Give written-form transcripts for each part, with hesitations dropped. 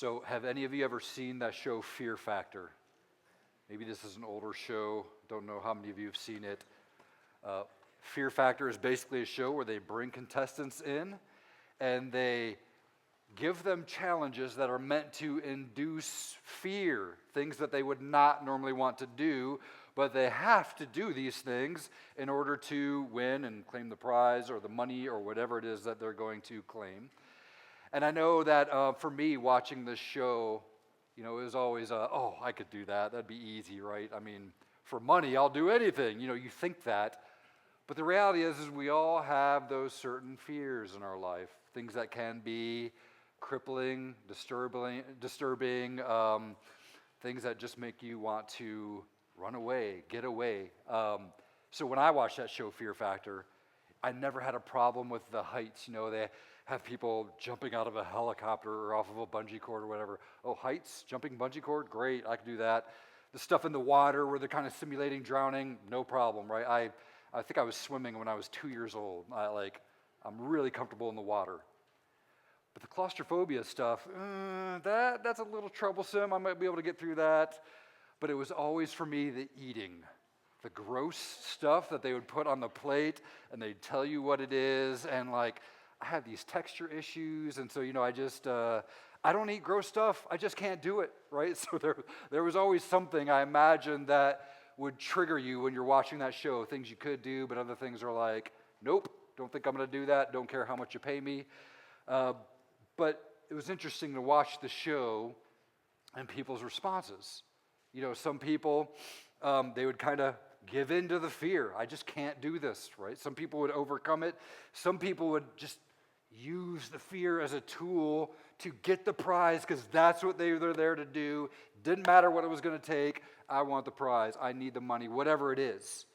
So have any of you ever seen that show Fear Factor? Maybe this is an older show. Don't know how many of you have seen it. Fear Factor is basically a show where they bring contestants in and they give them challenges that are meant to induce fear, things that they would not normally want to do, but they have to do these things in order to win and claim the prize or the money or whatever it is that they're going to claim. And I know that for me, watching this show, it was always, I could do that. That'd be easy, right? I mean, for money, I'll do anything. You think that. But the reality is we all have those certain fears in our life, things that can be crippling, disturbing, things that just make you want to run away, get away. So when I watched that show, Fear Factor, I never had a problem with the heights. They have people jumping out of a helicopter or off of a bungee cord or whatever. Oh, heights, jumping bungee cord, great, I can do that. The stuff in the water where they're kind of simulating drowning, no problem, right? I think I was swimming when I was 2 years old. I'm really comfortable in the water. But the claustrophobia stuff, that's a little troublesome. I might be able to get through that. But it was always for me the eating, the gross stuff that they would put on the plate and they'd tell you what it is. And I have these texture issues, and so, I don't eat gross stuff. I just can't do it, right? So there was always something, I imagine, that would trigger you when you're watching that show, things you could do, but other things are like, nope, don't think I'm going to do that, don't care how much you pay me. But it was interesting to watch the show and people's responses. Some people, they would kind of give in to the fear. I just can't do this, right? Some people would overcome it. Some people would just use the fear as a tool to get the prize because that's what they were there to do. Didn't matter what it was going to take. I want the prize. I need the money, whatever it is.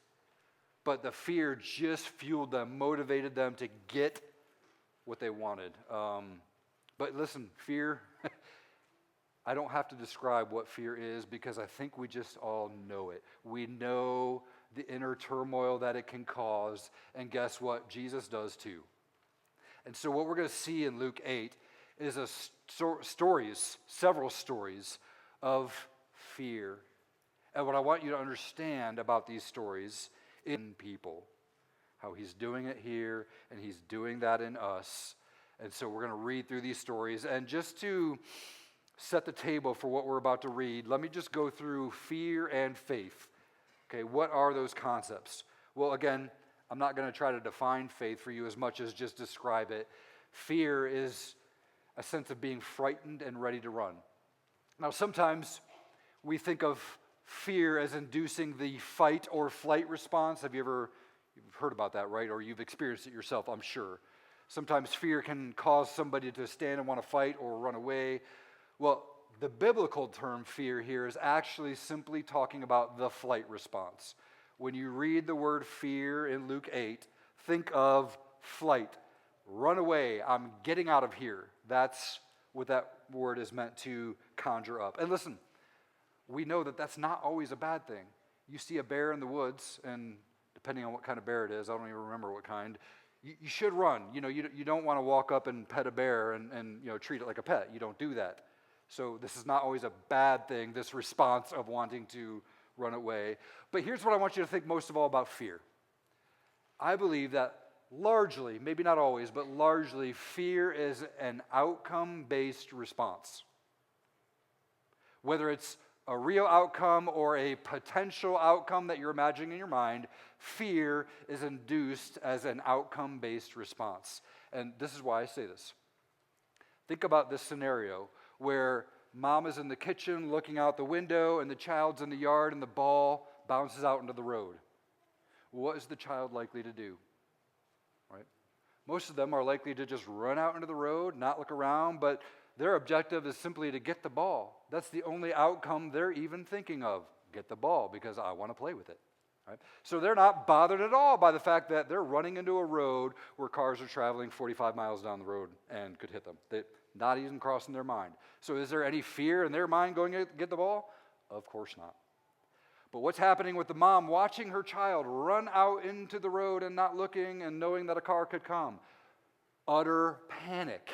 But the fear just fueled them, motivated them to get what they wanted. But listen, fear, I don't have to describe what fear is because I think we just all know it. We know the inner turmoil that it can cause, and guess what? Jesus does too. And so what we're going to see in Luke 8 is several stories of fear. And what I want you to understand about these stories in people, how he's doing it here and he's doing that in us. And so we're going to read through these stories. And just to set the table for what we're about to read, let me just go through fear and faith. Okay, what are those concepts? Well, again, I'm not going to try to define faith for you as much as just describe it. Fear is a sense of being frightened and ready to run. Now, sometimes we think of fear as inducing the fight or flight response. You've heard about that, right? Or you've experienced it yourself, I'm sure. Sometimes fear can cause somebody to stand and want to fight or run away. Well, the biblical term fear here is actually simply talking about the flight response. When you read the word fear in Luke 8, think of flight. Run away. I'm getting out of here. That's what that word is meant to conjure up. And listen, we know that that's not always a bad thing. You see a bear in the woods, and depending on what kind of bear it is, I don't even remember what kind, you should run. You don't want to walk up and pet a bear and treat it like a pet. You don't do that. So this is not always a bad thing, this response of wanting to run away. But here's what I want you to think most of all about fear. I believe that largely, maybe not always, but largely, fear is an outcome-based response. Whether it's a real outcome or a potential outcome that you're imagining in your mind, fear is induced as an outcome-based response. And this is why I say this. Think about this scenario where mom is in the kitchen looking out the window and the child's in the yard and the ball bounces out into the road. What is the child likely to do? Right? Most of them are likely to just run out into the road, not look around, but their objective is simply to get the ball. That's the only outcome they're even thinking of. Get the ball because I want to play with it. Right? So they're not bothered at all by the fact that they're running into a road where cars are traveling 45 miles down the road and could hit them. They're not even crossing their mind. So is there any fear in their mind going to get the ball? Of course not. But what's happening with the mom watching her child run out into the road and not looking and knowing that a car could come? Utter panic.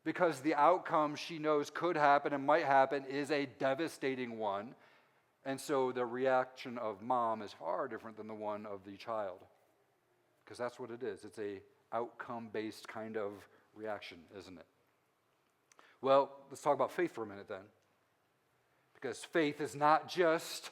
because the outcome she knows could happen and might happen is a devastating one. And so the reaction of mom is far different than the one of the child, because that's what it is. It's a outcome-based kind of reaction, isn't it? Well, let's talk about faith for a minute then, because faith is not just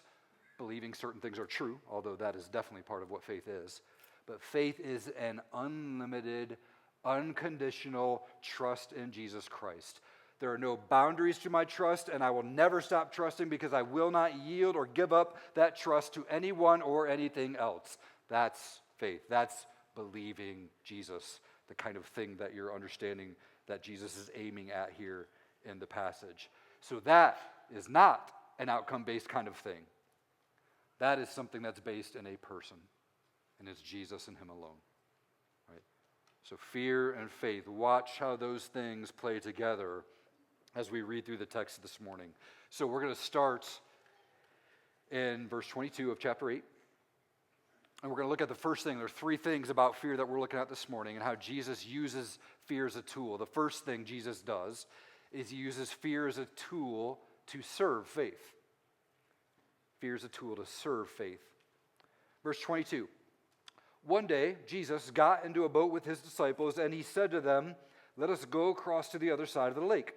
believing certain things are true, although that is definitely part of what faith is, but faith is an unlimited, unconditional trust in Jesus Christ. There are no boundaries to my trust, and I will never stop trusting because I will not yield or give up that trust to anyone or anything else. That's faith. That's believing Jesus, the kind of thing that you're understanding that Jesus is aiming at here in the passage. So that is not an outcome-based kind of thing. That is something that's based in a person, and it's Jesus and him alone. Right? So fear and faith, watch how those things play together as we read through the text this morning. So we're going to start in verse 22 of chapter 8. And we're going to look at the first thing. There are three things about fear that we're looking at this morning and how Jesus uses fear as a tool. The first thing Jesus does is he uses fear as a tool to serve faith. Fear is a tool to serve faith. Verse 22. One day, Jesus got into a boat with his disciples, and he said to them, "Let us go across to the other side of the lake."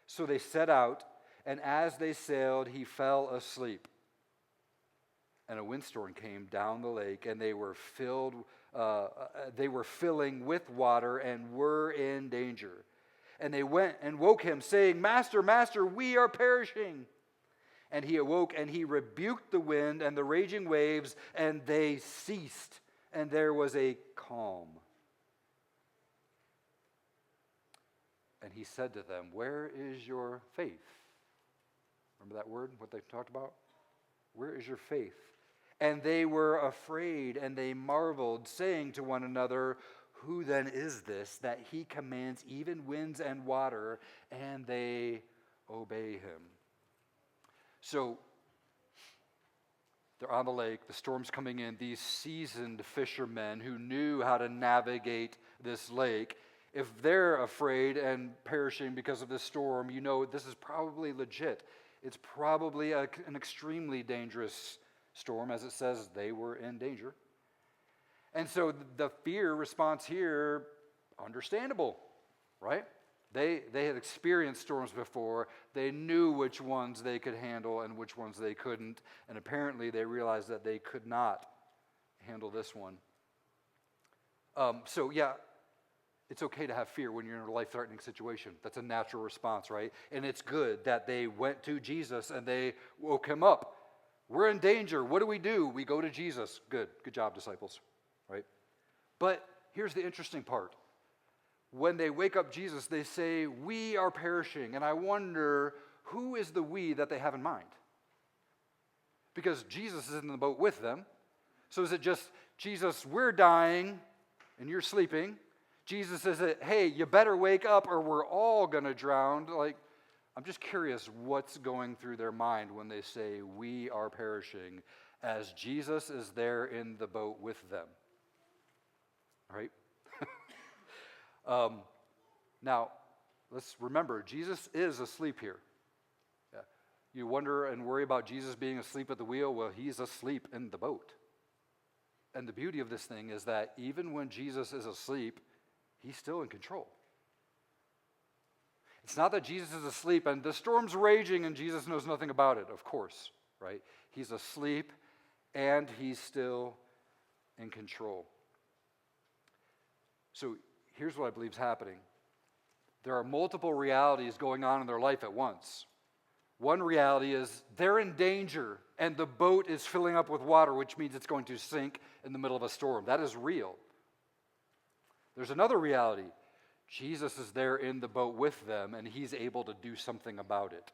So they set out, and as they sailed, he fell asleep. And a windstorm came down the lake, and they were filling with water and were in danger. And they went and woke him, saying, "Master, Master, we are perishing." And he awoke, and he rebuked the wind and the raging waves, and they ceased, and there was a calm. And he said to them, "Where is your faith?" Remember that word, what they talked about? Where is your faith? And they were afraid, and they marveled, saying to one another, "Who then is this, that he commands even winds and water, and they obey him?" So they're on the lake, the storm's coming in. These seasoned fishermen who knew how to navigate this lake, if they're afraid and perishing because of this storm, you know this is probably legit. It's probably an extremely dangerous storm, as it says they were in danger. And so the fear response here, understandable, right? They had experienced storms before. They knew which ones they could handle and which ones they couldn't. And apparently they realized that they could not handle this one. It's okay to have fear when you're in a life-threatening situation. That's a natural response, right? And it's good that they went to Jesus and they woke him up. We're in danger. What do? We go to Jesus. Good job, disciples, right? But here's the interesting part. When they wake up Jesus, they say, "We are perishing." And I wonder, who is the we that they have in mind? Because Jesus is in the boat with them. So is it just, "Jesus, we're dying, and you're sleeping"? Jesus says, "Hey, you better wake up or we're all going to drown." Like, I'm just curious what's going through their mind when they say, "We are perishing," as Jesus is there in the boat with them. Right? Now, let's remember, Jesus is asleep here. Yeah. You wonder and worry about Jesus being asleep at the wheel. Well, he's asleep in the boat. And the beauty of this thing is that even when Jesus is asleep, he's still in control. It's not that Jesus is asleep and the storm's raging and Jesus knows nothing about it, of course, right? He's asleep and he's still in control. So here's what I believe is happening. There are multiple realities going on in their life at once. One reality is they're in danger and the boat is filling up with water, which means it's going to sink in the middle of a storm. That is real. There's another reality. Jesus is there in the boat with them and he's able to do something about it.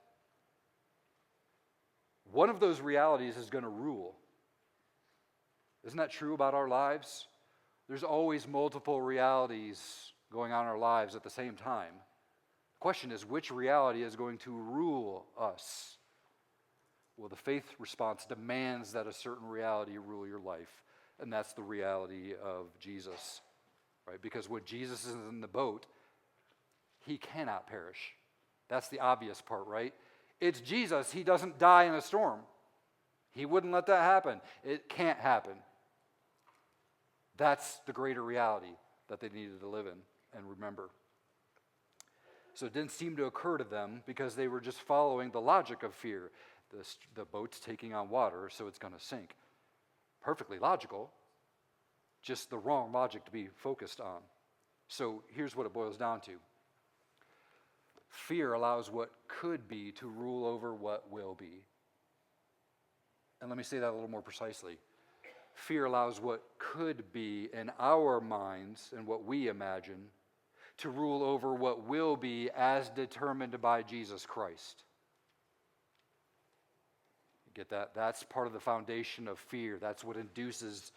One of those realities is going to rule. Isn't that true about our lives? There's always multiple realities going on in our lives at the same time. The question is, which reality is going to rule us? Well, the faith response demands that a certain reality rule your life, and that's the reality of Jesus, right? Because when Jesus is in the boat, he cannot perish. That's the obvious part, right? It's Jesus. He doesn't die in a storm. He wouldn't let that happen. It can't happen. That's the greater reality that they needed to live in and remember. So it didn't seem to occur to them because they were just following the logic of fear. The boat's taking on water, so it's going to sink. Perfectly logical, just the wrong logic to be focused on. So here's what it boils down to. Fear allows what could be to rule over what will be. And let me say that a little more precisely. Fear allows what could be in our minds and what we imagine to rule over what will be as determined by Jesus Christ. You get that? That's part of the foundation of fear. That's what induces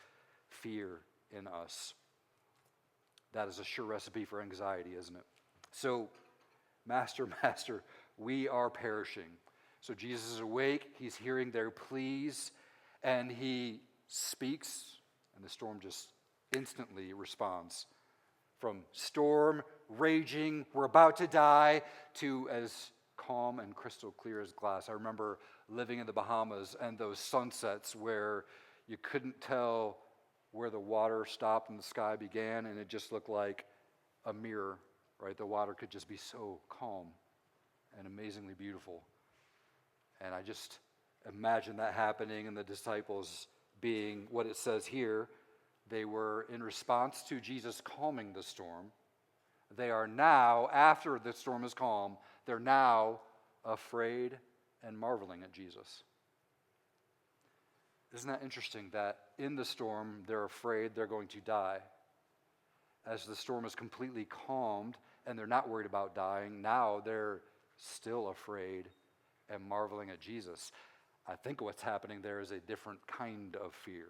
fear in us. That is a sure recipe for anxiety, isn't it? So, Master, we are perishing. So Jesus is awake, he's hearing their pleas, and he speaks, and the storm just instantly responds. From storm, raging, we're about to die, to as calm and crystal clear as glass. I remember living in the Bahamas and those sunsets where you couldn't tell where the water stopped and the sky began, and it just looked like a mirror, right? The water could just be so calm and amazingly beautiful. And I just imagine that happening and the disciples being what it says here. They were in response to Jesus calming the storm. They are now, after the storm is calm, they're now afraid and marveling at Jesus. Isn't that interesting that in the storm they're afraid they're going to die? As the storm is completely calmed and they're not worried about dying, now they're still afraid and marveling at Jesus. I think what's happening there is a different kind of fear.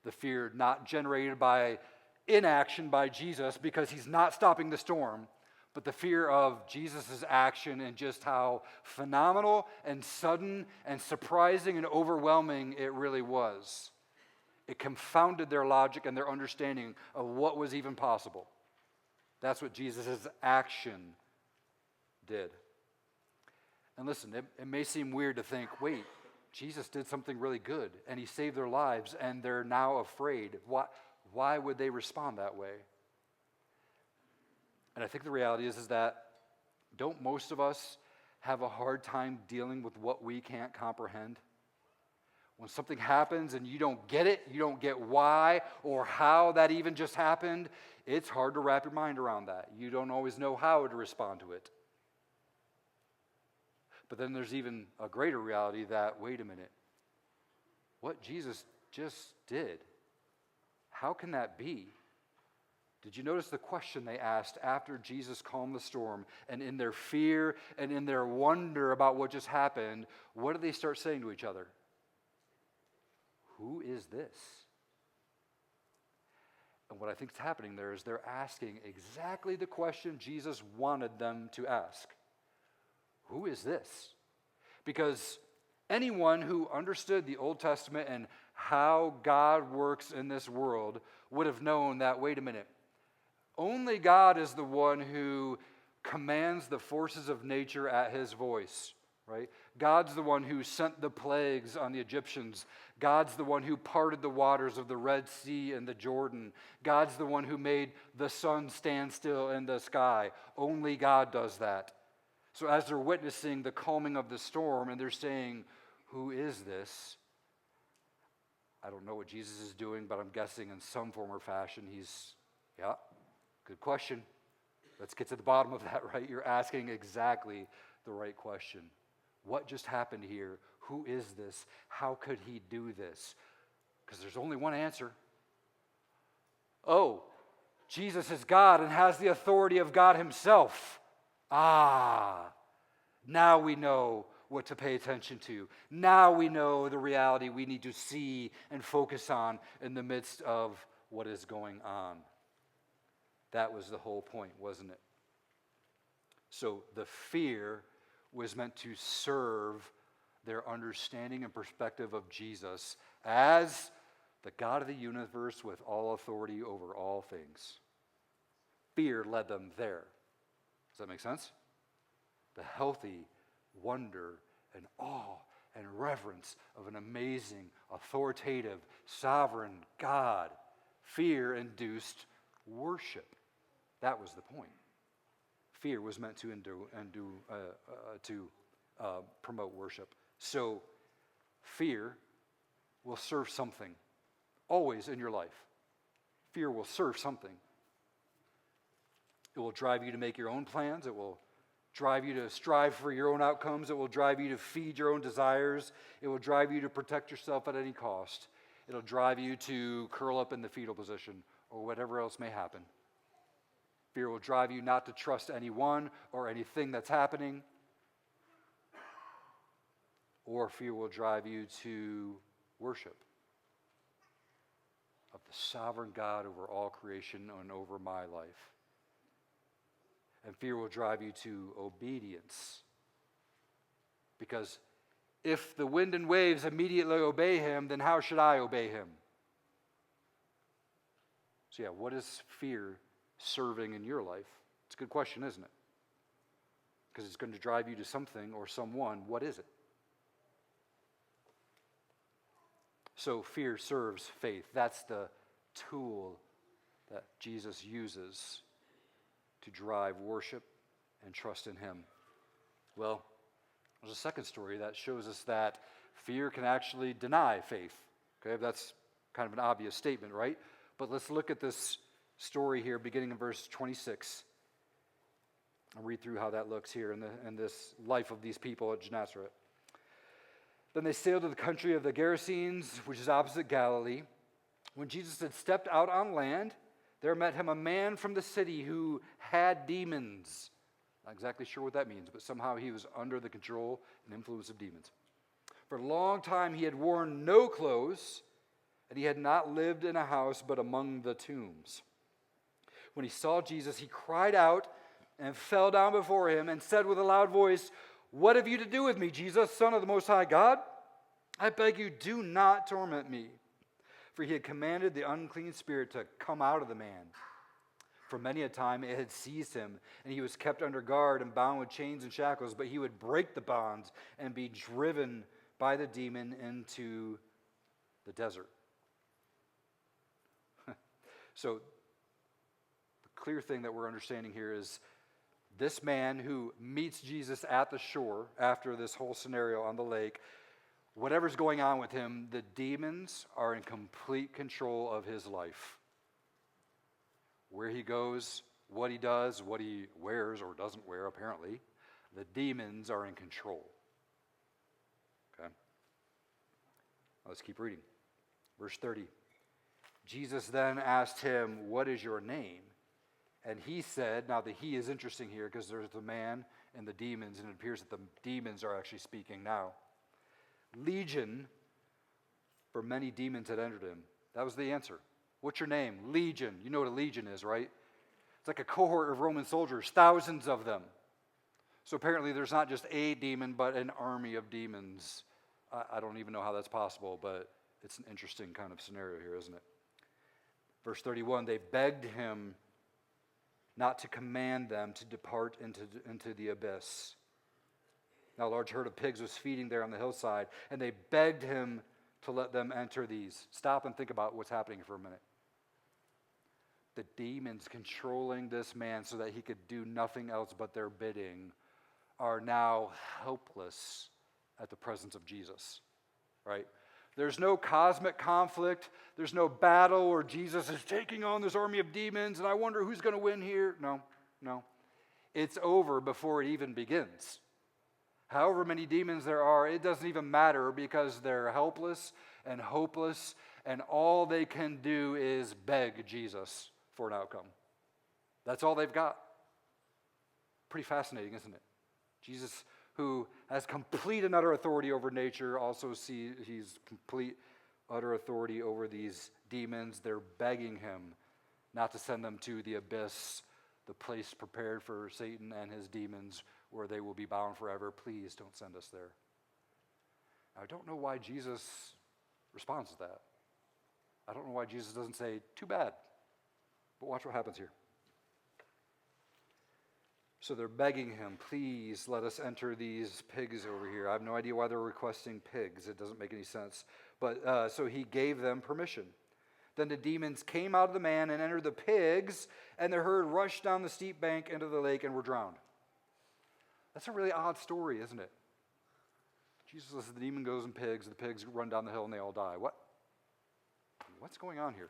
The fear not generated by inaction by Jesus because he's not stopping the storm, but the fear of Jesus' action and just how phenomenal and sudden and surprising and overwhelming it really was. It confounded their logic and their understanding of what was even possible. That's what Jesus' action did. And listen, it may seem weird to think, wait, Jesus did something really good, and he saved their lives, and they're now afraid. Why would they respond that way? And I think the reality is that don't most of us have a hard time dealing with what we can't comprehend? When something happens and you don't get it, you don't get why or how that even just happened, it's hard to wrap your mind around that. You don't always know how to respond to it. But then there's even a greater reality that, wait a minute, what Jesus just did, how can that be? Did you notice the question they asked after Jesus calmed the storm? And in their fear and in their wonder about what just happened, what did they start saying to each other? Who is this? And what I think is happening there is they're asking exactly the question Jesus wanted them to ask. Who is this? Because anyone who understood the Old Testament and how God works in this world would have known that, wait a minute, only God is the one who commands the forces of nature at his voice, right? God's the one who sent the plagues on the Egyptians. God's the one who parted the waters of the Red Sea and the Jordan. God's the one who made the sun stand still in the sky. Only God does that. So as they're witnessing the calming of the storm and they're saying, who is this? I don't know what Jesus is doing, but I'm guessing in some form or fashion good question. Let's get to the bottom of that, right? You're asking exactly the right question. What just happened here? Who is this? How could he do this? Because there's only one answer. Oh, Jesus is God and has the authority of God himself. Now we know what to pay attention to. Now we know the reality we need to see and focus on in the midst of what is going on. That was the whole point, wasn't it? So the fear was meant to serve their understanding and perspective of Jesus as the God of the universe with all authority over all things. Fear led them there. Does that make sense? The healthy wonder and awe and reverence of an amazing, authoritative, sovereign God. Fear-induced worship. That was the point. Fear was meant to promote worship. So fear will serve something. Always in your life. Fear will serve something. It will drive you to make your own plans. It will drive you to strive for your own outcomes. It will drive you to feed your own desires. It will drive you to protect yourself at any cost. It'll drive you to curl up in the fetal position or whatever else may happen. Fear will drive you not to trust anyone or anything that's happening. Or fear will drive you to worship of the sovereign God over all creation and over my life. And fear will drive you to obedience. Because if the wind and waves immediately obey him, then how should I obey him? So what is fear serving in your life? It's a good question, isn't it? Because it's going to drive you to something or someone. What is it? So fear serves faith. That's the tool that Jesus uses to drive worship and trust in him. Well, there's a second story that shows us that fear can actually deny faith. Okay, that's kind of an obvious statement, right? But let's look at this story here, beginning in verse 26. I'll read through how that looks here in this life of these people at Gennesaret. Then they sailed to the country of the Gerasenes, which is opposite Galilee. When Jesus had stepped out on land, there met him a man from the city who had demons. Not exactly sure what that means, but somehow he was under the control and influence of demons. For a long time he had worn no clothes, and he had not lived in a house but among the tombs. When he saw Jesus, he cried out and fell down before him and said with a loud voice, "What have you to do with me, Jesus, Son of the Most High God? I beg you, do not torment me." For he had commanded the unclean spirit to come out of the man. For many a time it had seized him, and he was kept under guard and bound with chains and shackles, but he would break the bonds and be driven by the demon into the desert. So the clear thing that we're understanding here is this man who meets Jesus at the shore after this whole scenario on the lake, whatever's going on with him, the demons are in complete control of his life. Where he goes, what he does, what he wears or doesn't wear, apparently, the demons are in control. Okay? Let's keep reading. Verse 30. Jesus then asked him, "What is your name?" And he said, now the he is interesting here because there's the man and the demons, and it appears that the demons are actually speaking now. Legion, for many demons had entered him. That was the answer. What's your name? Legion. You know what a legion is, right? It's like a cohort of Roman soldiers, thousands of them. So apparently there's not just a demon, but an army of demons. I don't even know how that's possible, but it's an interesting kind of scenario here, isn't it? Verse 31, they begged him not to command them to depart into the abyss. Now a large herd of pigs was feeding there on the hillside, and they begged him to let them enter these. Stop and think about what's happening for a minute. The demons controlling this man so that he could do nothing else but their bidding are now helpless at the presence of Jesus, right? There's no cosmic conflict. There's no battle where Jesus is taking on this army of demons, and I wonder who's going to win here. No. It's over before it even begins. However many demons there are, it doesn't even matter because they're helpless and hopeless, and all they can do is beg Jesus for an outcome. That's all they've got. Pretty fascinating, isn't it? Jesus, who has complete and utter authority over nature, also he's complete, utter authority over these demons. They're begging him not to send them to the abyss, the place prepared for Satan and his demons, where they will be bound forever. Please don't send us there. I don't know why Jesus responds to that. I don't know why Jesus doesn't say, too bad. But watch what happens here. So they're begging him, please let us enter these pigs over here. I have no idea why they're requesting pigs. It doesn't make any sense. But so he gave them permission. Then the demons came out of the man and entered the pigs, and the herd rushed down the steep bank into the lake and were drowned. That's a really odd story, isn't it? Jesus says the demon goes in pigs, the pigs run down the hill, and they all die. What's going on here?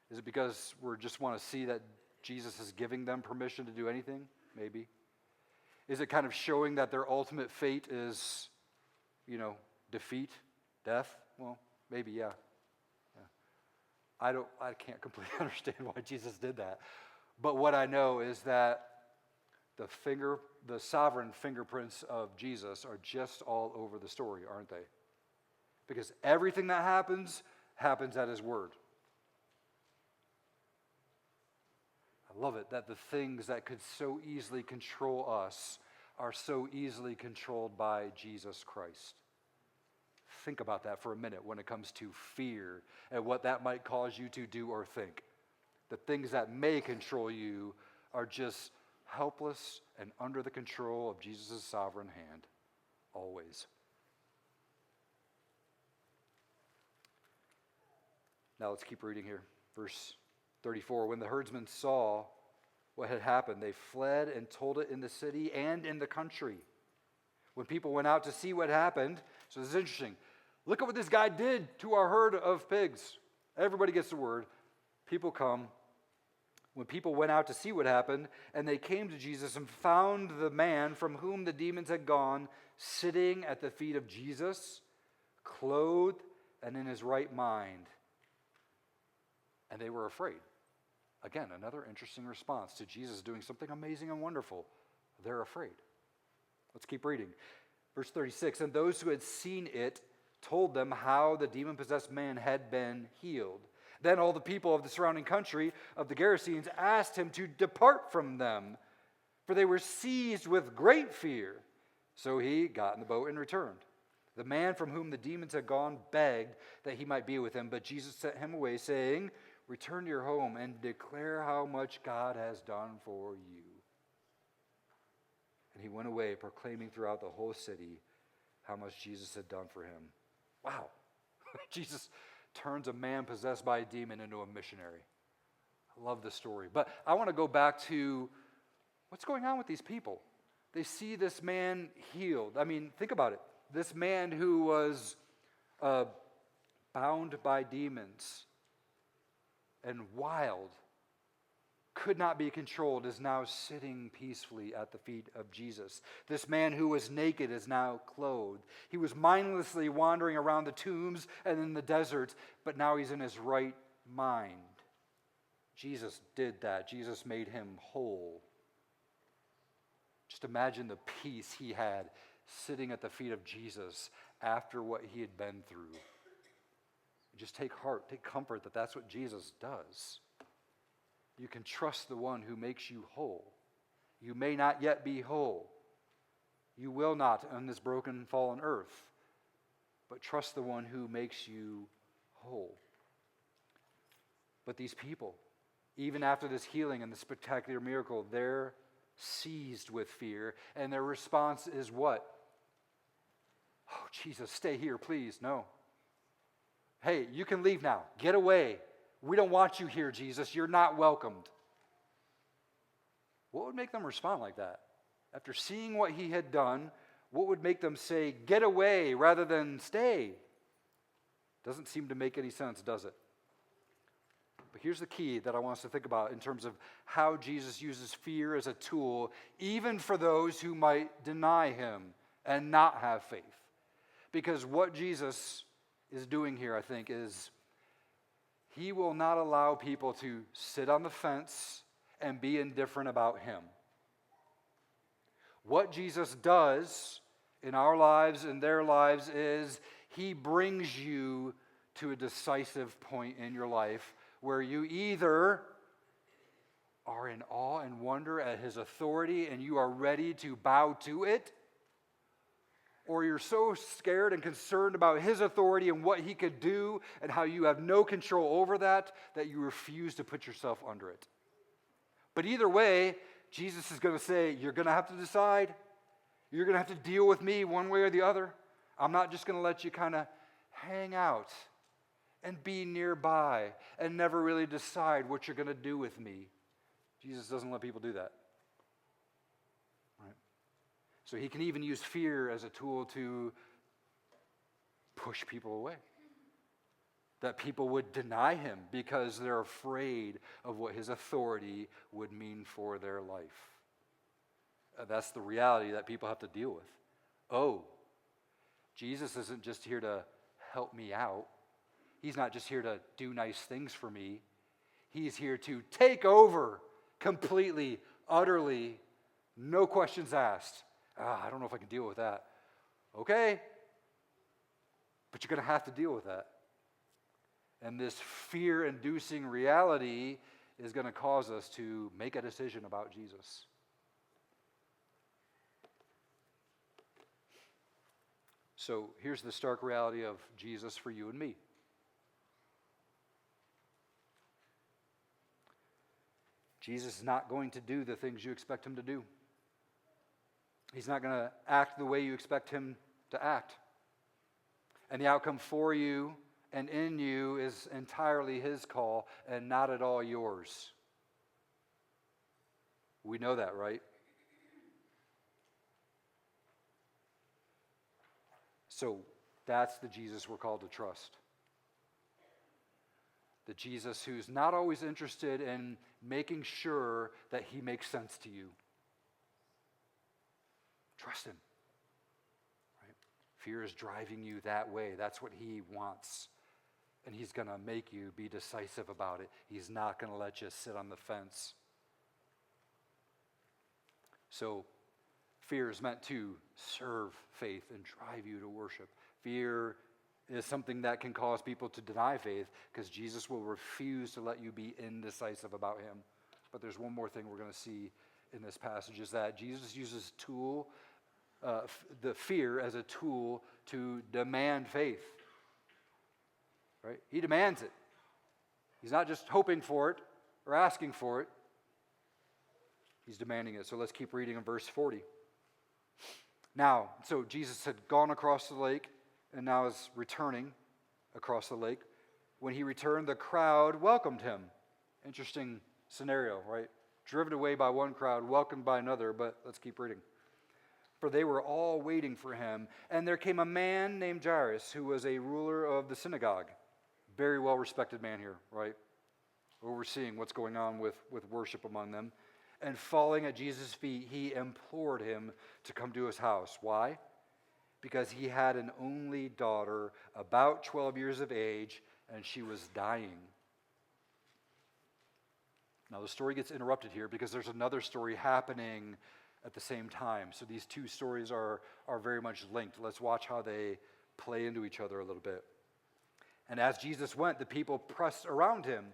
Is it because we just want to see that Jesus is giving them permission to do anything? Maybe. Is it kind of showing that their ultimate fate is, defeat, death? Well, maybe, yeah. I can't completely understand why Jesus did that. But what I know is that the sovereign fingerprints of Jesus are just all over the story, aren't they? Because everything that happens at his word. I love it that the things that could so easily control us are so easily controlled by Jesus Christ. Think about that for a minute when it comes to fear and what that might cause you to do or think. The things that may control you are just helpless and under the control of Jesus' sovereign hand, always. Now let's keep reading here. Verse 34, when the herdsmen saw what had happened, they fled and told it in the city and in the country. When people went out to see what happened, so this is interesting. Look at what this guy did to our herd of pigs. Everybody gets the word. People come. When people went out to see what happened, and they came to Jesus and found the man from whom the demons had gone sitting at the feet of Jesus, clothed and in his right mind. And they were afraid. Again, another interesting response to Jesus doing something amazing and wonderful. They're afraid. Let's keep reading. Verse 36, and those who had seen it told them how the demon-possessed man had been healed. Then all the people of the surrounding country of the Gerasenes asked him to depart from them, for they were seized with great fear. So he got in the boat and returned. The man from whom the demons had gone begged that he might be with him, but Jesus sent him away, saying, return to your home and declare how much God has done for you. And he went away, proclaiming throughout the whole city how much Jesus had done for him. Wow. Jesus turns a man possessed by a demon into a missionary. I love this story. But I want to go back to what's going on with these people. They see this man healed. I mean, think about it. This man who was bound by demons and wild, could not be controlled, is now sitting peacefully at the feet of Jesus. This man who was naked is now clothed. He was mindlessly wandering around the tombs and in the desert, but now he's in his right mind. Jesus did that. Jesus made him whole. Just imagine the peace he had sitting at the feet of Jesus after what he had been through. Just take heart, take comfort that that's what Jesus does. You can trust the one who makes you whole. You may not yet be whole. You will not on this broken, fallen earth. But trust the one who makes you whole. But these people, even after this healing and the spectacular miracle, they're seized with fear. And their response is what? Oh, Jesus, stay here, please. No. Hey, you can leave now. Get away. We don't want you here, Jesus. You're not welcomed. What would make them respond like that? After seeing what he had done, what would make them say, get away rather than stay? Doesn't seem to make any sense, does it? But here's the key that I want us to think about in terms of how Jesus uses fear as a tool, even for those who might deny him and not have faith. Because what Jesus is doing here, I think, is he will not allow people to sit on the fence and be indifferent about him. What Jesus does in our lives and their lives is he brings you to a decisive point in your life where you either are in awe and wonder at his authority and you are ready to bow to it, or you're so scared and concerned about his authority and what he could do and how you have no control over that, that you refuse to put yourself under it. But either way, Jesus is going to say, you're going to have to decide. You're going to have to deal with me one way or the other. I'm not just going to let you kind of hang out and be nearby and never really decide what you're going to do with me. Jesus doesn't let people do that. Right? So he can even use fear as a tool to push people away. That people would deny him because they're afraid of what his authority would mean for their life. That's the reality that people have to deal with. Oh, Jesus isn't just here to help me out. He's not just here to do nice things for me. He's here to take over completely, utterly, no questions asked. I don't know if I can deal with that. Okay, but you're going to have to deal with that. And this fear-inducing reality is going to cause us to make a decision about Jesus. So here's the stark reality of Jesus for you and me. Jesus is not going to do the things you expect him to do. He's not going to act the way you expect him to act. And the outcome for you and in you is entirely his call and not at all yours. We know that, right? So that's the Jesus we're called to trust. The Jesus who's not always interested in making sure that he makes sense to you. Trust him. Right? Fear is driving you that way. That's what he wants. And he's going to make you be decisive about it. He's not going to let you sit on the fence. So, fear is meant to serve faith and drive you to worship. Fear is something that can cause people to deny faith because Jesus will refuse to let you be indecisive about him. But there's one more thing we're going to see in this passage is that Jesus uses the fear as a tool to demand faith. Right? He demands it. He's not just hoping for it or asking for it. He's demanding it. So let's keep reading in verse 40. Now, so Jesus had gone across the lake and now is returning across the lake. When he returned, the crowd welcomed him. Interesting scenario, right? Driven away by one crowd, welcomed by another, but let's keep reading. For they were all waiting for him, and there came a man named Jairus, who was a ruler of the synagogue. Very well-respected man here, right? Overseeing what's going on with worship among them. And falling at Jesus' feet, he implored him to come to his house. Why? Because he had an only daughter, about 12 years of age, and she was dying. Now, the story gets interrupted here because there's another story happening at the same time. So these two stories are very much linked. Let's watch how they play into each other a little bit. And as Jesus went, the people pressed around him.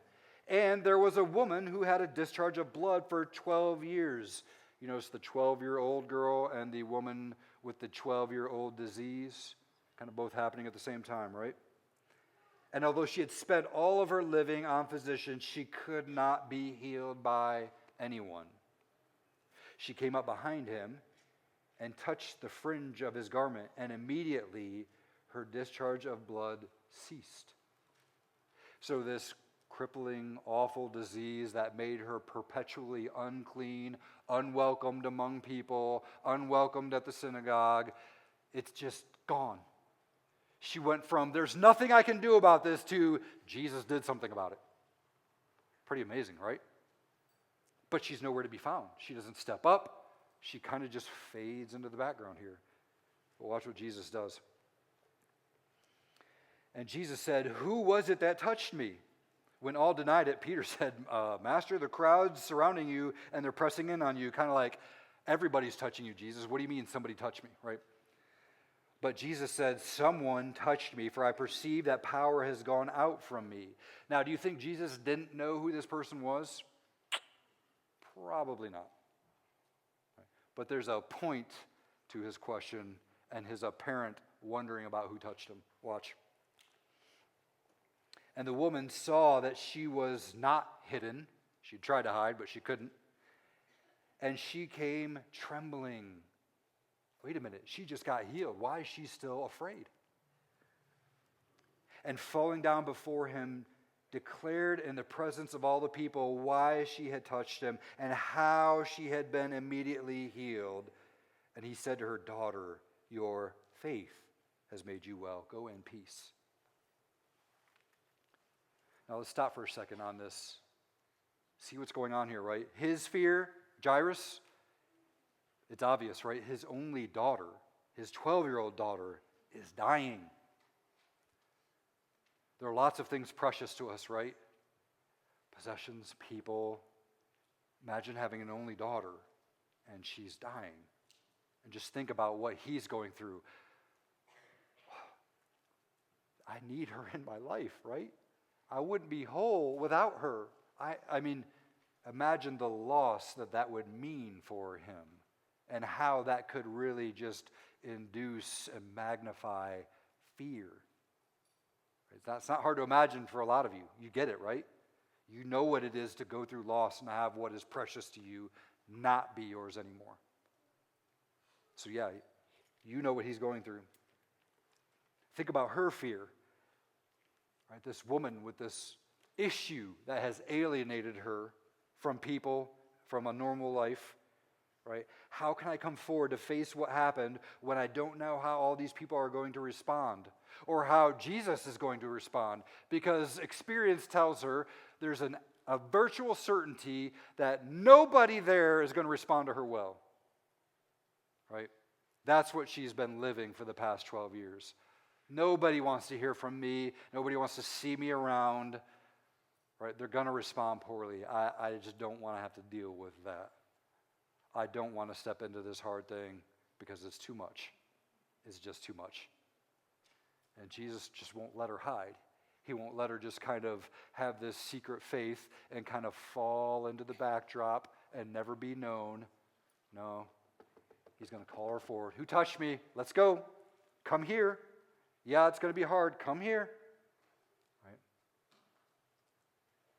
And there was a woman who had a discharge of blood for 12 years. You notice the 12-year-old girl and the woman with the 12-year-old disease, kind of both happening at the same time, right? And although she had spent all of her living on physicians, she could not be healed by anyone. She came up behind him and touched the fringe of his garment, and immediately her discharge of blood ceased. So this crippling, awful disease that made her perpetually unclean, unwelcomed among people, unwelcomed at the synagogue, it's just gone. She went from, there's nothing I can do about this, to Jesus did something about it. Pretty amazing, right? But she's nowhere to be found. She doesn't step up. She kind of just fades into the background here. But watch what Jesus does. And Jesus said, "Who was it that touched me?" When all denied it, Peter said, "Master, the crowd's surrounding you and they're pressing in on you." Kind of like, everybody's touching you, Jesus. What do you mean somebody touched me, right? But Jesus said, "Someone touched me, for I perceive that power has gone out from me." Now, do you think Jesus didn't know who this person was? Probably not. But there's a point to his question and his apparent wondering about who touched him. Watch. And the woman saw that she was not hidden. She tried to hide, but she couldn't. And she came trembling. Wait a minute, she just got healed. Why is she still afraid? And falling down before him, declared in the presence of all the people why she had touched him and how she had been immediately healed. And he said to her, "Daughter, your faith has made you well. Go in peace." Now let's stop for a second on this. See what's going on here, right? His fear, Jairus, it's obvious, right? His only daughter, his 12-year-old daughter, is dying. There are lots of things precious to us, right? Possessions, people. Imagine having an only daughter and she's dying. And just think about what he's going through. I need her in my life, right? I wouldn't be whole without her. I mean, imagine the loss that would mean for him and how that could really just induce and magnify fear. That's not hard to imagine for a lot of you. You get it, right? You know what it is to go through loss and have what is precious to you not be yours anymore. So yeah, you know what he's going through. Think about her fear. Right? This woman with this issue that has alienated her from people, from a normal life. Right? How can I come forward to face what happened when I don't know how all these people are going to respond? Or how Jesus is going to respond? Because experience tells her there's a virtual certainty that nobody there is going to respond to her well. Right? That's what she's been living for the past 12 years. Nobody wants to hear from me. Nobody wants to see me around. Right? They're going to respond poorly. I just don't want to have to deal with that. I don't want to step into this hard thing because it's too much. It's just too much. And Jesus just won't let her hide. He won't let her just kind of have this secret faith and kind of fall into the backdrop and never be known. No, he's going to call her forward. Who touched me? Let's go. Come here. Yeah, it's going to be hard. Come here. Right?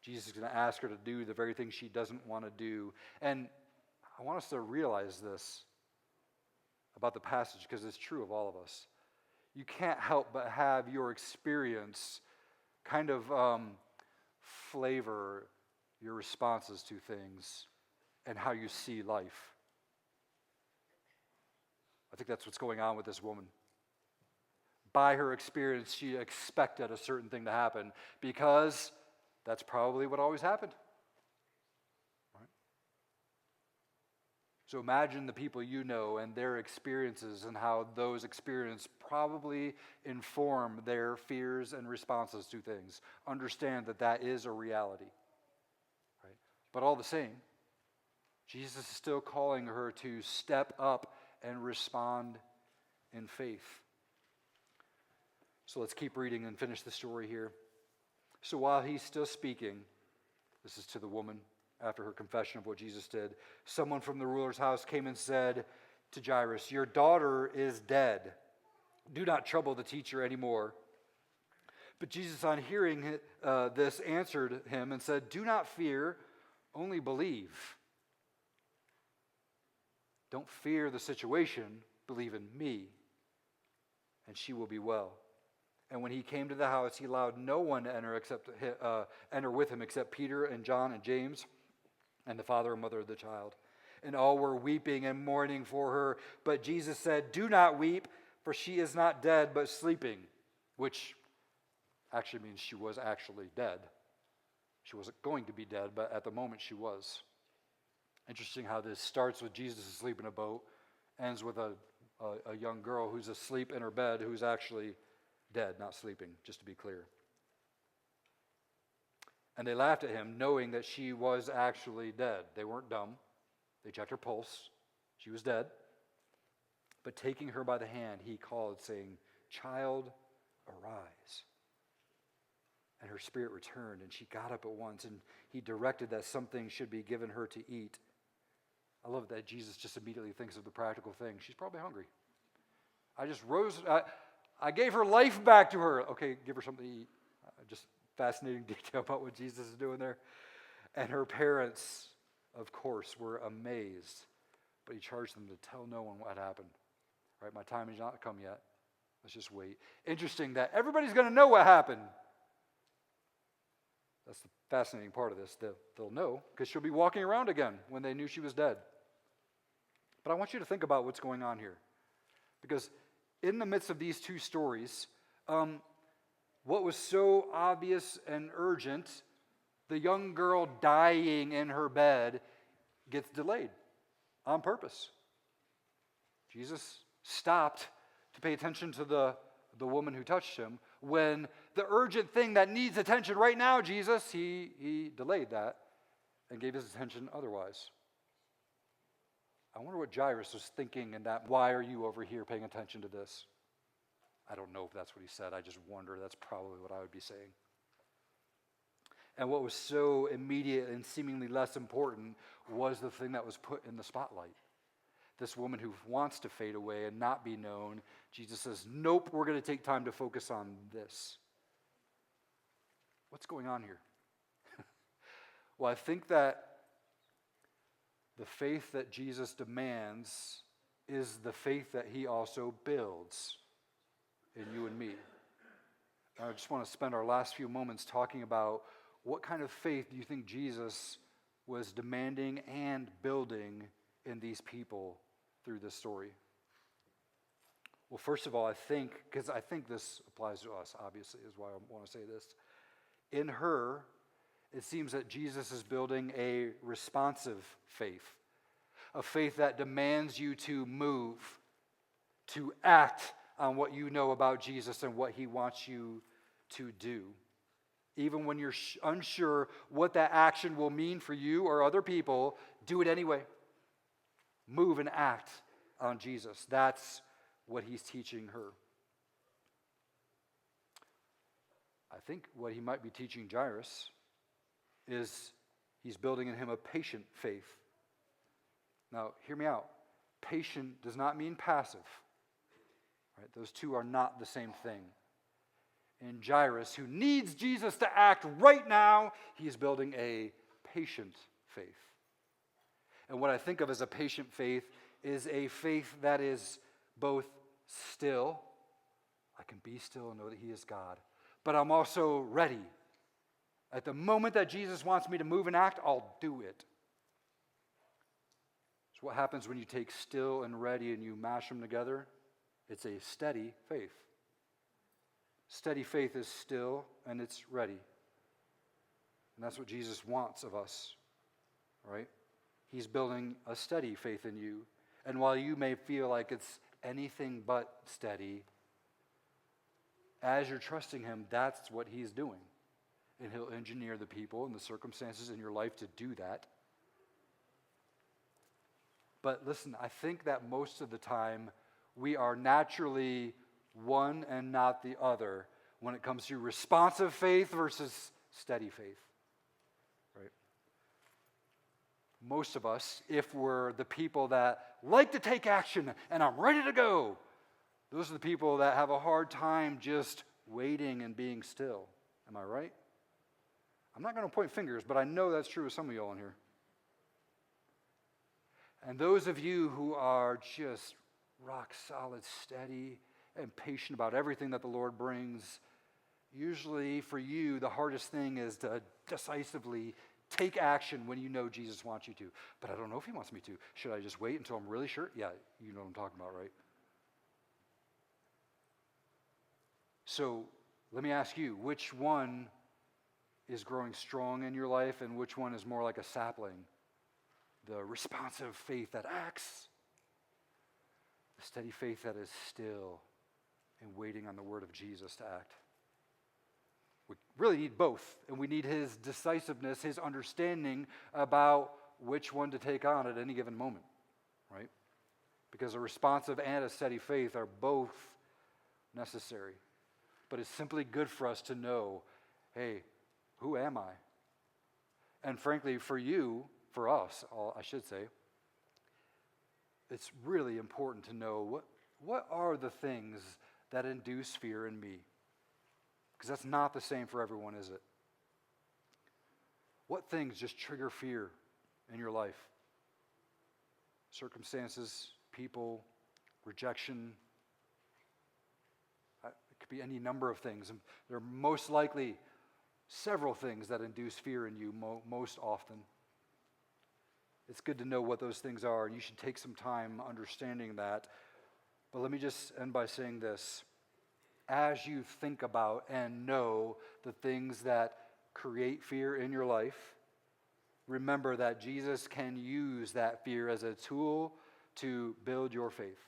Jesus is going to ask her to do the very thing she doesn't want to do. And I want us to realize this about the passage because it's true of all of us. You can't help but have your experience kind of flavor your responses to things and how you see life. I think that's what's going on with this woman. By her experience, she expected a certain thing to happen because that's probably what always happened. Right? So imagine the people you know and their experiences and how those experiences probably inform their fears and responses to things. Understand that is a reality. Right? But all the same, Jesus is still calling her to step up and respond in faith. So let's keep reading and finish the story here. So while he's still speaking, this is to the woman after her confession of what Jesus did, someone from the ruler's house came and said to Jairus, "Your daughter is dead. Do not trouble the teacher anymore." But Jesus, on hearing this, answered him and said, "Do not fear, only believe." Don't fear the situation, believe in me, and she will be well. And when he came to the house, he allowed no one to enter with him except Peter and John and James and the father and mother of the child. And all were weeping and mourning for her. But Jesus said, "Do not weep, for she is not dead, but sleeping," which actually means she was actually dead. She wasn't going to be dead, but at the moment she was. Interesting how this starts with Jesus asleep in a boat, ends with a young girl who's asleep in her bed who's actually dead, not sleeping, just to be clear. And they laughed at him, knowing that she was actually dead. They weren't dumb. They checked her pulse. She was dead. But taking her by the hand, he called, saying, "Child, arise." And her spirit returned, and she got up at once, and he directed that something should be given her to eat. I love that Jesus just immediately thinks of the practical thing. She's probably hungry. I gave her life back to her. Okay, give her something to eat. Just fascinating detail about what Jesus is doing there. And her parents of course, were amazed, but he charged them to tell no one what had happened. Right, my time has not come yet. Let's just wait. Interesting that everybody's going to know what happened. That's the fascinating part of this. They'll know because she'll be walking around again when they knew she was dead. But I want you to think about what's going on here. Because in the midst of these two stories, what was so obvious and urgent, the young girl dying in her bed, gets delayed on purpose. Jesus stopped to pay attention to the woman who touched him when the urgent thing that needs attention right now, Jesus, he delayed that and gave his attention otherwise. I wonder what Jairus was thinking in that, why are you over here paying attention to this? I don't know if that's what he said. I just wonder. That's probably what I would be saying. And what was so immediate and seemingly less important was the thing that was put in the spotlight. This woman who wants to fade away and not be known, Jesus says, nope, we're going to take time to focus on this. What's going on here? Well, I think that the faith that Jesus demands is the faith that he also builds in you and me. I just want to spend our last few moments talking about what kind of faith do you think Jesus was demanding and building in these people through this story? Well, first of all, I think this applies to us, obviously, is why I want to say this. In her, it seems that Jesus is building a responsive faith, a faith that demands you to move, to act on what you know about Jesus and what he wants you to do. Even when you're unsure what that action will mean for you or other people, do it anyway. Move and act on Jesus. That's what he's teaching her. I think what he might be teaching Jairus is he's building in him a patient faith. Now, hear me out. Patient does not mean passive. Right? Those two are not the same thing. In Jairus, who needs Jesus to act right now, he is building a patient faith. And what I think of as a patient faith is a faith that is both still. I can be still and know that he is God. But I'm also ready. At the moment that Jesus wants me to move and act, I'll do it. So what happens when you take still and ready and you mash them together? It's a steady faith. Steady faith is still and it's ready. And that's what Jesus wants of us, right? He's building a steady faith in you. And while you may feel like it's anything but steady, as you're trusting him, that's what he's doing. And he'll engineer the people and the circumstances in your life to do that. But listen, I think that most of the time we are naturally one and not the other when it comes to responsive faith versus steady faith. Right? Most of us, if we're the people that like to take action and I'm ready to go, those are the people that have a hard time just waiting and being still. Am I right? I'm not going to point fingers, but I know that's true of some of y'all in here. And those of you who are just rock solid, steady, and patient about everything that the Lord brings, usually for you, the hardest thing is to decisively take action when you know Jesus wants you to. But I don't know if he wants me to. Should I just wait until I'm really sure? Yeah, you know what I'm talking about, right? So let me ask you, which one is growing strong in your life and which one is more like a sapling? The responsive faith that acts, the steady faith that is still and waiting on the word of Jesus to act. We really need both, and we need his decisiveness, his understanding about which one to take on at any given moment, right? Because a responsive and a steady faith are both necessary. But it's simply good for us to know, hey, who am I? And frankly, for you, for us, I should say, it's really important to know what are the things that induce fear in me? Because that's not the same for everyone, is it? What things just trigger fear in your life. Circumstances, people, rejection. It could be any number of things. And there are most likely several things that induce fear in you most often. It's good to know what those things are, and you should take some time understanding that. But let me just end by saying this. As you think about and know the things that create fear in your life, remember that Jesus can use that fear as a tool to build your faith.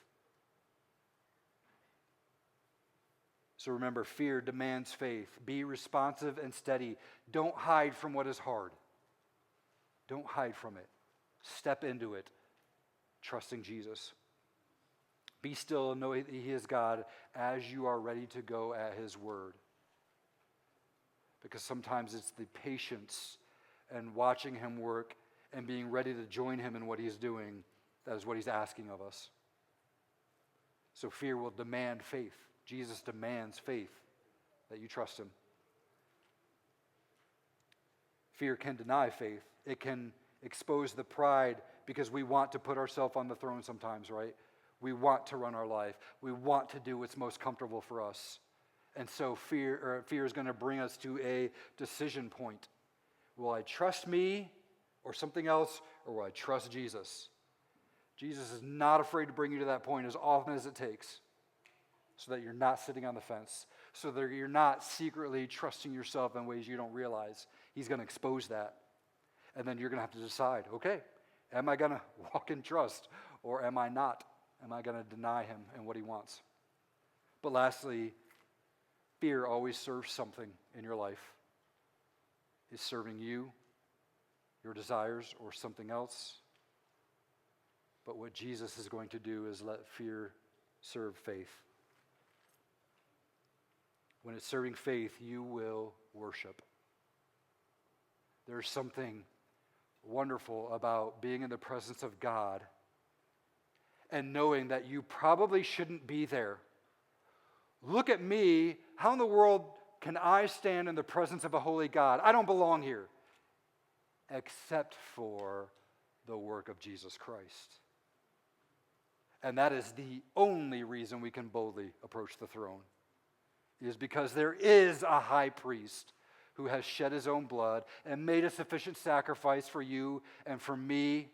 So remember, fear demands faith. Be responsive and steady. Don't hide from what is hard. Don't hide from it. Step into it, trusting Jesus. Be still and know that He is God as you are ready to go at His word. Because sometimes it's the patience and watching Him work and being ready to join Him in what He's doing that is what He's asking of us. So fear will demand faith. Jesus demands faith that you trust Him. Fear can deny faith. It can expose the pride because we want to put ourselves on the throne sometimes, right? We want to run our life. We want to do what's most comfortable for us. And so fear is going to bring us to a decision point. Will I trust me or something else, or will I trust Jesus? Jesus is not afraid to bring you to that point as often as it takes so that you're not sitting on the fence, so that you're not secretly trusting yourself in ways you don't realize. He's going to expose that. And then you're going to have to decide, okay, am I going to walk in trust or am I not? Am I going to deny Him and what He wants? But lastly, fear always serves something in your life. It's serving you, your desires, or something else. But what Jesus is going to do is let fear serve faith. When it's serving faith, you will worship. There's something wonderful about being in the presence of God and knowing that you probably shouldn't be there. Look at me. How in the world can I stand in the presence of a holy God? I don't belong here. Except for the work of Jesus Christ. And that is the only reason we can boldly approach the throne, is because there is a high priest who has shed his own blood and made a sufficient sacrifice for you and for me.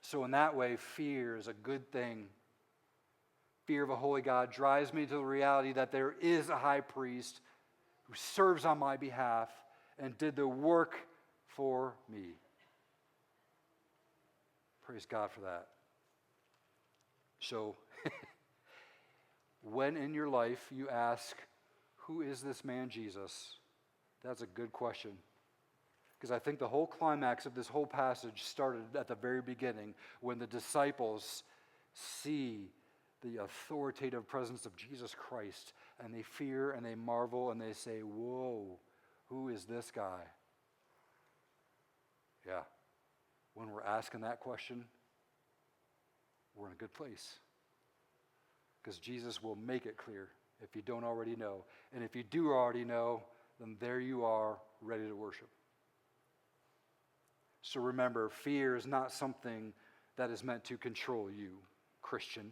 So in that way, fear is a good thing. Fear of a holy God drives me to the reality that there is a high priest who serves on my behalf and did the work for me. Praise God for that. So, when in your life you ask, who is this man Jesus? That's a good question. Because I think the whole climax of this whole passage started at the very beginning when the disciples see the authoritative presence of Jesus Christ and they fear and they marvel and they say, whoa, who is this guy? Yeah. When we're asking that question, we're in a good place. Because Jesus will make it clear if you don't already know. And if you do already know, then there you are, ready to worship. So remember, fear is not something that is meant to control you, Christian,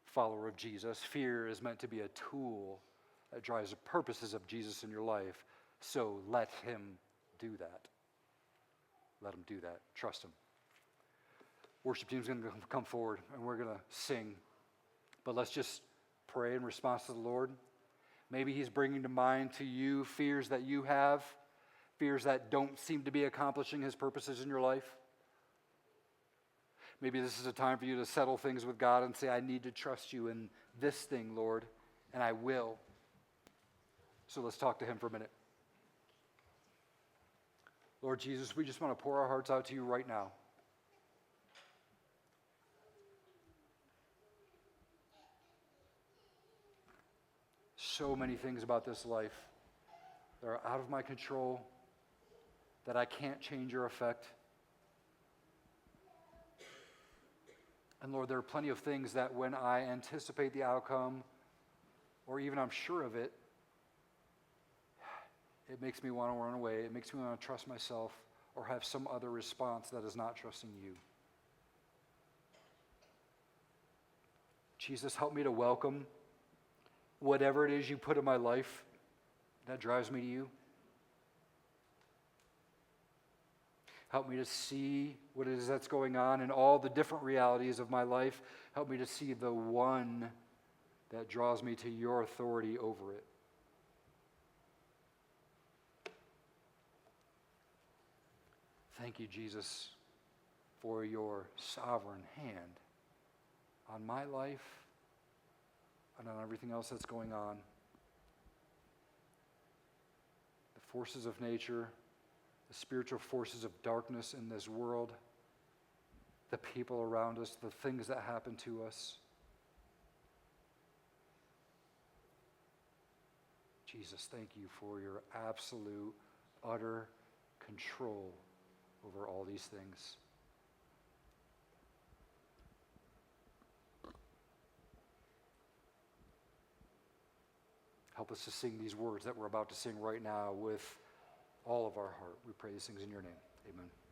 follower of Jesus. Fear is meant to be a tool that drives the purposes of Jesus in your life. So let Him do that. Let Him do that. Trust Him. Worship team's going to come forward and we're going to sing. But let's just pray in response to the Lord. Maybe He's bringing to mind to you fears that you have, fears that don't seem to be accomplishing His purposes in your life. Maybe this is a time for you to settle things with God and say, I need to trust you in this thing, Lord, and I will. So let's talk to Him for a minute. Lord Jesus, we just want to pour our hearts out to you right now. So many things about this life that are out of my control, that I can't change or affect. And Lord, there are plenty of things that when I anticipate the outcome, or even I'm sure of it, it makes me want to run away. It makes me want to trust myself or have some other response that is not trusting you. Jesus, help me to welcome whatever it is you put in my life that drives me to you. Help me to see what it is that's going on in all the different realities of my life. Help me to see the one that draws me to your authority over it. Thank you, Jesus, for your sovereign hand on my life and on everything else that's going on. The forces of nature, the spiritual forces of darkness in this world, the people around us, the things that happen to us. Jesus, thank you for your absolute, utter control over all these things. Help us to sing these words that we're about to sing right now with all of our heart. We pray these things in your name. Amen.